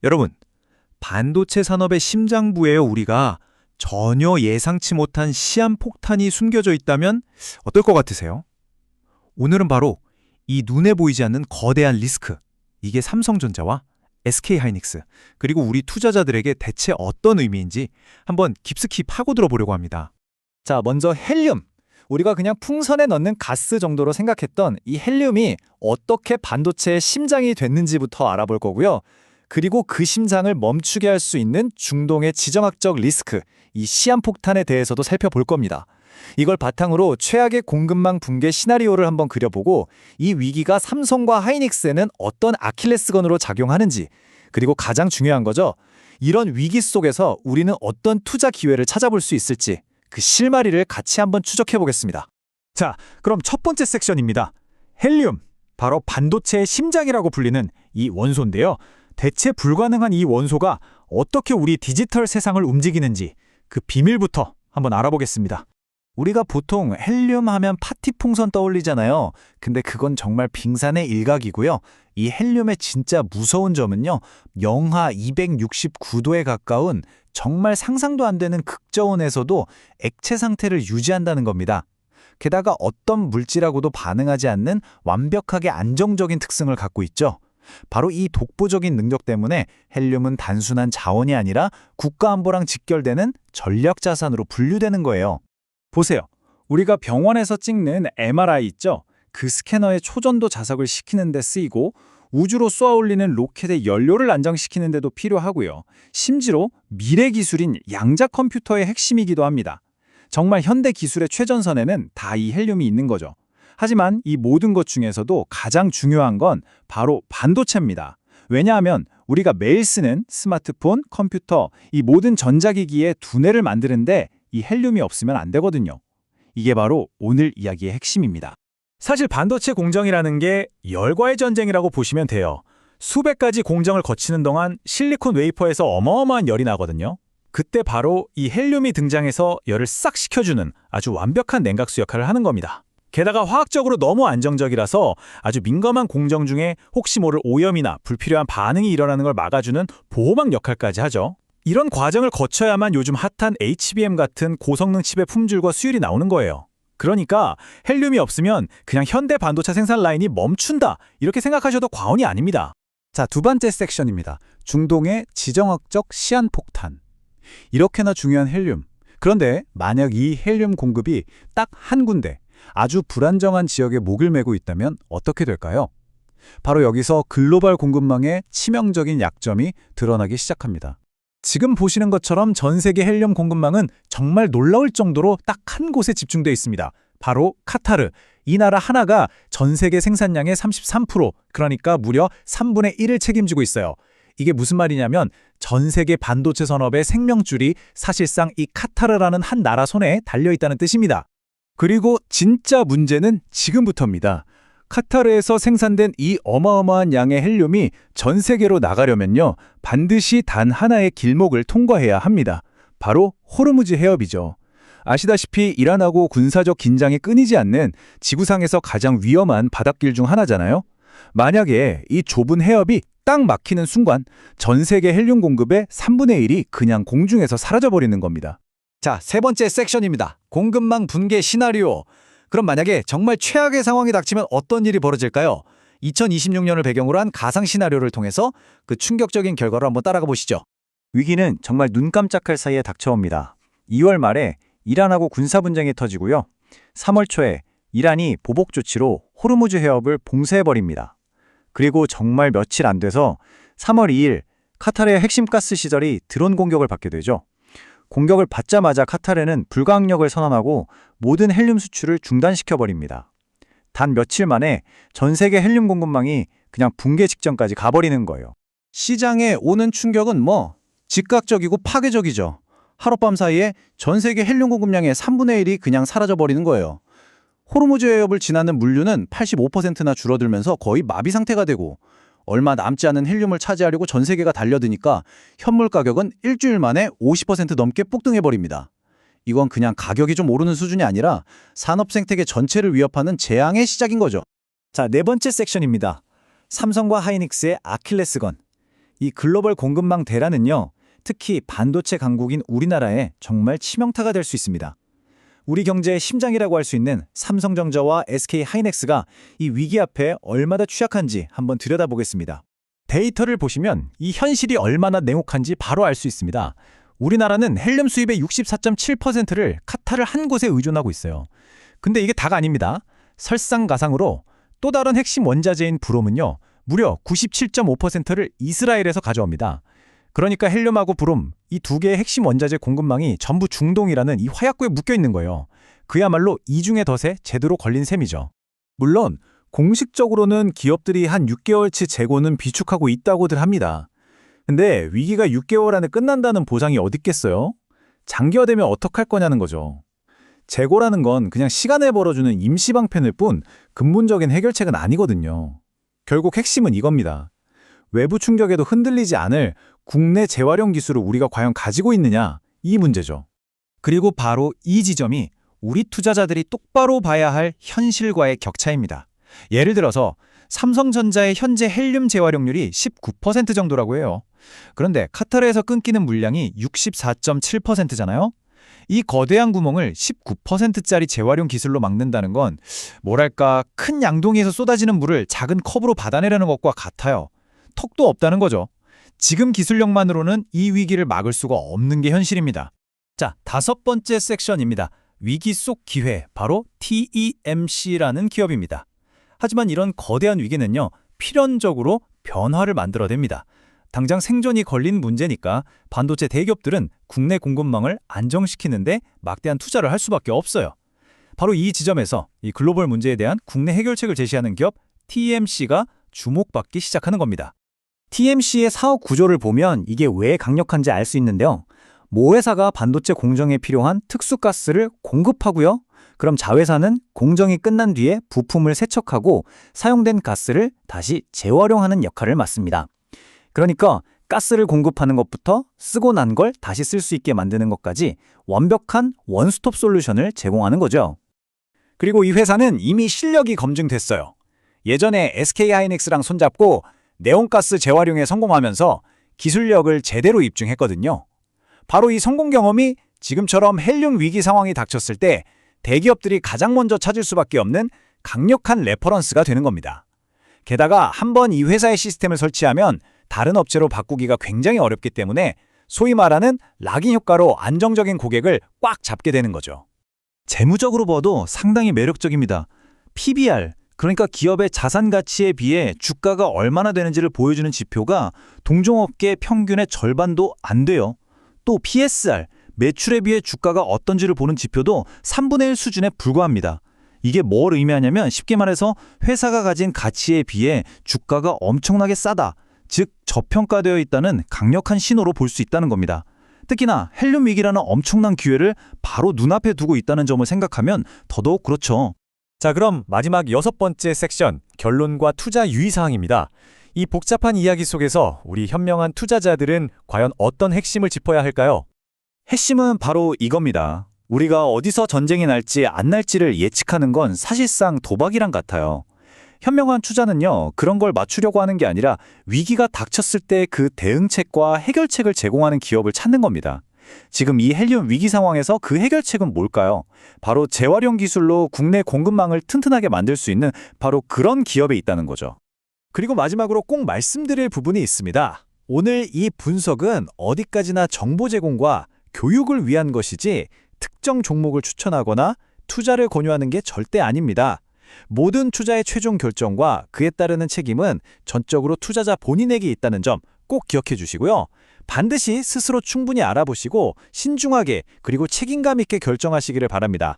여러분, 반도체 산업의 심장부에요, 우리가 전혀 예상치 못한 시한폭탄이 숨겨져 있다면 어떨 것 같으세요? 오늘은 바로 이 눈에 보이지 않는 거대한 리스크, 이게 삼성전자와 SK하이닉스, 그리고 우리 투자자들에게 대체 어떤 의미인지 한번 깊숙이 파고들어 보려고 합니다. 자, 먼저 헬륨. 우리가 그냥 풍선에 넣는 가스 정도로 생각했던 이 헬륨이 어떻게 반도체의 심장이 됐는지부터 알아볼 거고요. 그리고 그 심장을 멈추게 할 수 있는 중동의 지정학적 리스크, 이 시한폭탄에 대해서도 살펴볼 겁니다. 이걸 바탕으로 최악의 공급망 붕괴 시나리오를 한번 그려보고 이 위기가 삼성과 하이닉스에는 어떤 아킬레스건으로 작용하는지, 그리고 가장 중요한 거죠. 이런 위기 속에서 우리는 어떤 투자 기회를 찾아볼 수 있을지 그 실마리를 같이 한번 추적해 보겠습니다. 자, 그럼 첫 번째 섹션입니다. 헬륨, 바로 반도체의 심장이라고 불리는 이 원소인데요. 대체 불가능한 이 원소가 어떻게 우리 디지털 세상을 움직이는지 그 비밀부터 한번 알아보겠습니다. 우리가 보통 헬륨 하면 파티 풍선 떠올리잖아요. 근데 그건 정말 빙산의 일각이고요. 이 헬륨의 진짜 무서운 점은요. 영하 269도에 가까운 정말 상상도 안 되는 극저온에서도 액체 상태를 유지한다는 겁니다. 게다가 어떤 물질하고도 반응하지 않는 완벽하게 안정적인 특성을 갖고 있죠. 바로 이 독보적인 능력 때문에 헬륨은 단순한 자원이 아니라 국가안보랑 직결되는 전략 자산으로 분류되는 거예요. 보세요. 우리가 병원에서 찍는 MRI 있죠? 그 스캐너의 초전도 자석을 시키는 데 쓰이고 우주로 쏘아 올리는 로켓의 연료를 안정시키는 데도 필요하고요. 심지어 미래 기술인 양자 컴퓨터의 핵심이기도 합니다. 정말 현대 기술의 최전선에는 다 이 헬륨이 있는 거죠. 하지만 이 모든 것 중에서도 가장 중요한 건 바로 반도체입니다. 왜냐하면 우리가 매일 쓰는 스마트폰, 컴퓨터, 이 모든 전자기기의 두뇌를 만드는데 이 헬륨이 없으면 안 되거든요. 이게 바로 오늘 이야기의 핵심입니다. 사실 반도체 공정이라는 게 열과의 전쟁이라고 보시면 돼요. 수백 가지 공정을 거치는 동안 실리콘 웨이퍼에서 어마어마한 열이 나거든요. 그때 바로 이 헬륨이 등장해서 열을 싹 식혀주는 아주 완벽한 냉각수 역할을 하는 겁니다. 게다가 화학적으로 너무 안정적이라서 아주 민감한 공정 중에 혹시 모를 오염이나 불필요한 반응이 일어나는 걸 막아주는 보호막 역할까지 하죠. 이런 과정을 거쳐야만 요즘 핫한 HBM 같은 고성능 칩의 품질과 수율이 나오는 거예요. 그러니까 헬륨이 없으면 그냥 현대 반도체 생산 라인이 멈춘다 이렇게 생각하셔도 과언이 아닙니다. 자, 두 번째 섹션입니다. 중동의 지정학적 시한폭탄. 이렇게나 중요한 헬륨. 그런데 만약 이 헬륨 공급이 딱 한 군데, 아주 불안정한 지역에 목을 메고 있다면 어떻게 될까요? 바로 여기서 글로벌 공급망의 치명적인 약점이 드러나기 시작합니다. 지금 보시는 것처럼 전 세계 헬륨 공급망은 정말 놀라울 정도로 딱 한 곳에 집중되어 있습니다. 바로 카타르. 이 나라 하나가 전 세계 생산량의 33%, 그러니까 무려 3분의 1을 책임지고 있어요. 이게 무슨 말이냐면 전 세계 반도체 산업의 생명줄이 사실상 이 카타르라는 한 나라 손에 달려있다는 뜻입니다. 그리고 진짜 문제는 지금부터입니다. 카타르에서 생산된 이 어마어마한 양의 헬륨이 전 세계로 나가려면요, 반드시 단 하나의 길목을 통과해야 합니다. 바로 호르무즈 해협이죠. 아시다시피 이란하고 군사적 긴장이 끊이지 않는 지구상에서 가장 위험한 바닷길 중 하나잖아요. 만약에 이 좁은 해협이 딱 막히는 순간 전 세계 헬륨 공급의 3분의 1이 그냥 공중에서 사라져버리는 겁니다. 자, 세 번째 섹션입니다. 공급망 붕괴 시나리오. 그럼 만약에 정말 최악의 상황이 닥치면 어떤 일이 벌어질까요? 2026년을 배경으로 한 가상 시나리오를 통해서 그 충격적인 결과를 한번 따라가 보시죠. 위기는 정말 눈 깜짝할 사이에 닥쳐옵니다. 2월 말에 이란하고 군사분쟁이 터지고요. 3월 초에 이란이 보복 조치로 호르무즈 해협을 봉쇄해버립니다. 그리고 정말 며칠 안 돼서 3월 2일 카타르의 핵심 가스 시설이 드론 공격을 받게 되죠. 공격을 받자마자 카타르는 불가항력을 선언하고 모든 헬륨 수출을 중단시켜버립니다. 단 며칠 만에 전 세계 헬륨 공급망이 그냥 붕괴 직전까지 가버리는 거예요. 시장에 오는 충격은 즉각적이고 파괴적이죠. 하룻밤 사이에 전 세계 헬륨 공급량의 3분의 1이 그냥 사라져버리는 거예요. 호르무즈 해협을 지나는 물류는 85%나 줄어들면서 거의 마비 상태가 되고, 얼마 남지 않은 헬륨을 차지하려고 전 세계가 달려드니까 현물 가격은 일주일 만에 50% 넘게 폭등해버립니다. 이건 그냥 가격이 좀 오르는 수준이 아니라 산업 생태계 전체를 위협하는 재앙의 시작인 거죠. 자, 네 번째 섹션입니다. 삼성과 하이닉스의 아킬레스건. 이 글로벌 공급망 대란은요, 특히 반도체 강국인 우리나라에 정말 치명타가 될 수 있습니다. 우리 경제의 심장이라고 할 수 있는 삼성전자와 SK하이닉스가 이 위기 앞에 얼마나 취약한지 한번 들여다보겠습니다. 데이터를 보시면 이 현실이 얼마나 냉혹한지 바로 알 수 있습니다. 우리나라는 헬륨 수입의 64.7%를 카타르 한 곳에 의존하고 있어요. 근데 이게 다가 아닙니다. 설상가상으로 또 다른 핵심 원자재인 브롬은요, 무려 97.5%를 이스라엘에서 가져옵니다. 그러니까 헬륨하고 브롬, 이 두 개의 핵심 원자재 공급망이 전부 중동이라는 이 화약고에 묶여 있는 거예요. 그야말로 이중의 덫에 제대로 걸린 셈이죠. 물론 공식적으로는 기업들이 한 6개월치 재고는 비축하고 있다고들 합니다. 근데 위기가 6개월 안에 끝난다는 보장이 어디 있겠어요? 장기화되면 어떡할 거냐는 거죠. 재고라는 건 그냥 시간을 벌어주는 임시방편일 뿐 근본적인 해결책은 아니거든요. 결국 핵심은 이겁니다. 외부 충격에도 흔들리지 않을 국내 재활용 기술을 우리가 과연 가지고 있느냐, 이 문제죠. 그리고 바로 이 지점이 우리 투자자들이 똑바로 봐야 할 현실과의 격차입니다. 예를 들어서 삼성전자의 현재 헬륨 재활용률이 19% 정도라고 해요. 그런데 카타르에서 끊기는 물량이 64.7%잖아요. 이 거대한 구멍을 19%짜리 재활용 기술로 막는다는 건 뭐랄까 큰 양동이에서 쏟아지는 물을 작은 컵으로 받아내려는 것과 같아요. 턱도 없다는 거죠. 지금 기술력만으로는 이 위기를 막을 수가 없는 게 현실입니다. 자, 5번째 섹션입니다. 위기 속 기회, 바로 TEMC라는 기업입니다. 하지만 이런 거대한 위기는요, 필연적으로 변화를 만들어냅니다. 당장 생존이 걸린 문제니까 반도체 대기업들은 국내 공급망을 안정시키는데 막대한 투자를 할 수밖에 없어요. 바로 이 지점에서 이 글로벌 문제에 대한 국내 해결책을 제시하는 기업 TMC가 주목받기 시작하는 겁니다. TMC의 사업 구조를 보면 이게 왜 강력한지 알 수 있는데요. 모 회사가 반도체 공정에 필요한 특수가스를 공급하고요. 그럼 자회사는 공정이 끝난 뒤에 부품을 세척하고 사용된 가스를 다시 재활용하는 역할을 맡습니다. 그러니까 가스를 공급하는 것부터 쓰고 난 걸 다시 쓸 수 있게 만드는 것까지 완벽한 원스톱 솔루션을 제공하는 거죠. 그리고 이 회사는 이미 실력이 검증됐어요. 예전에 SK하이닉스랑 손잡고 네온가스 재활용에 성공하면서 기술력을 제대로 입증했거든요. 바로 이 성공 경험이 지금처럼 헬륨 위기 상황이 닥쳤을 때 대기업들이 가장 먼저 찾을 수밖에 없는 강력한 레퍼런스가 되는 겁니다. 게다가 한번 이 회사의 시스템을 설치하면 다른 업체로 바꾸기가 굉장히 어렵기 때문에 소위 말하는 락인 효과로 안정적인 고객을 꽉 잡게 되는 거죠. 재무적으로 봐도 상당히 매력적입니다. PBR, 그러니까 기업의 자산 가치에 비해 주가가 얼마나 되는지를 보여주는 지표가 동종업계 평균의 절반도 안 돼요. 또 PSR, 매출에 비해 주가가 어떤지를 보는 지표도 3분의 1 수준에 불과합니다. 이게 뭘 의미하냐면 쉽게 말해서 회사가 가진 가치에 비해 주가가 엄청나게 싸다, 즉 저평가되어 있다는 강력한 신호로 볼 수 있다는 겁니다. 특히나 헬륨 위기라는 엄청난 기회를 바로 눈앞에 두고 있다는 점을 생각하면 더더욱 그렇죠. 자, 그럼 마지막 6번째 섹션, 결론과 투자 유의사항입니다. 이 복잡한 이야기 속에서 우리 현명한 투자자들은 과연 어떤 핵심을 짚어야 할까요? 핵심은 바로 이겁니다. 우리가 어디서 전쟁이 날지 안 날지를 예측하는 건 사실상 도박이랑 같아요. 현명한 투자는요, 그런 걸 맞추려고 하는 게 아니라 위기가 닥쳤을 때 그 대응책과 해결책을 제공하는 기업을 찾는 겁니다. 지금 이 헬륨 위기 상황에서 그 해결책은 뭘까요? 바로 재활용 기술로 국내 공급망을 튼튼하게 만들 수 있는 바로 그런 기업에 있다는 거죠. 그리고 마지막으로 꼭 말씀드릴 부분이 있습니다. 오늘 이 분석은 어디까지나 정보 제공과 교육을 위한 것이지 특정 종목을 추천하거나 투자를 권유하는 게 절대 아닙니다. 모든 투자의 최종 결정과 그에 따르는 책임은 전적으로 투자자 본인에게 있다는 점 꼭 기억해 주시고요. 반드시 스스로 충분히 알아보시고 신중하게 그리고 책임감 있게 결정하시기를 바랍니다.